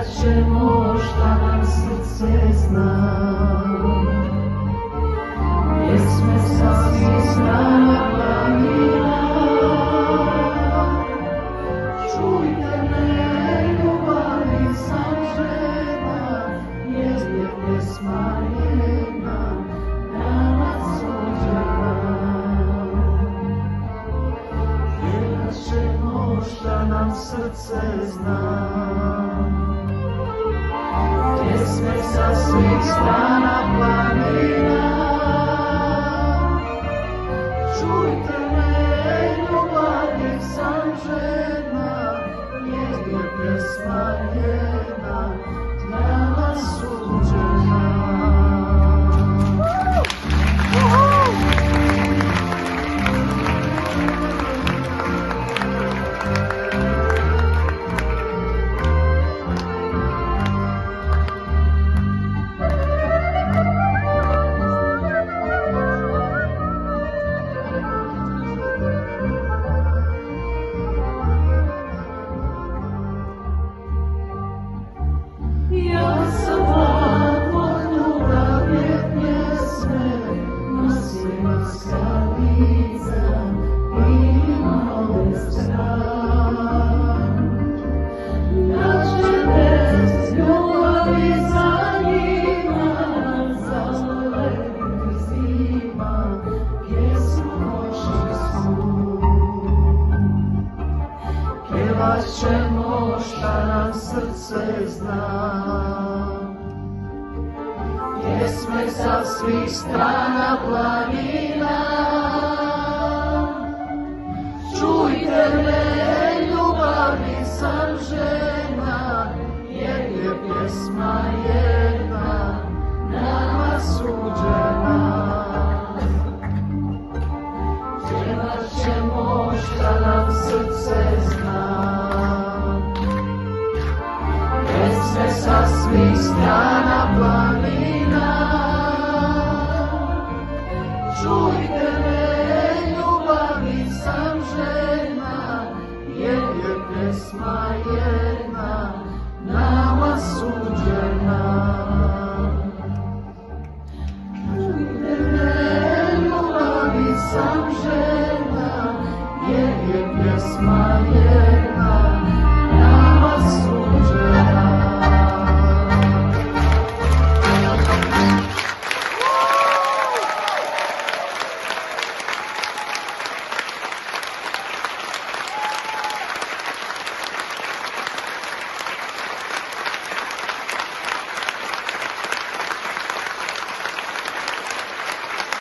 Pjevaćemo šta nam srce zna, pjesme sa svih strana planina. Čujte me, ljubavi sam žena, jer je pjesma jedna nama suđena. Pjevaćemo šta nam srce zna, pjesme sa svih strana planina. Čujte me, ljubavi sam žena, jer je pjesma jedna nama suđena. Ja sam mlad od ljubavne pjesme, nosim iskalica i nove stran. Da će bez ljubavi za njima zalepiti zima pjesmu noći snu. Pjevat ćemo šta nam srce zna, pjesme sa svih strana planina. Čujte me, ljubavi sam žena, jer je pjesma jedna nama suđena. Pjevat ćemo šta nam srce zna, pjesme sa svih strana planina. Čujte me, ljubavi sam žena, jer je pjesma jedna nama suđena.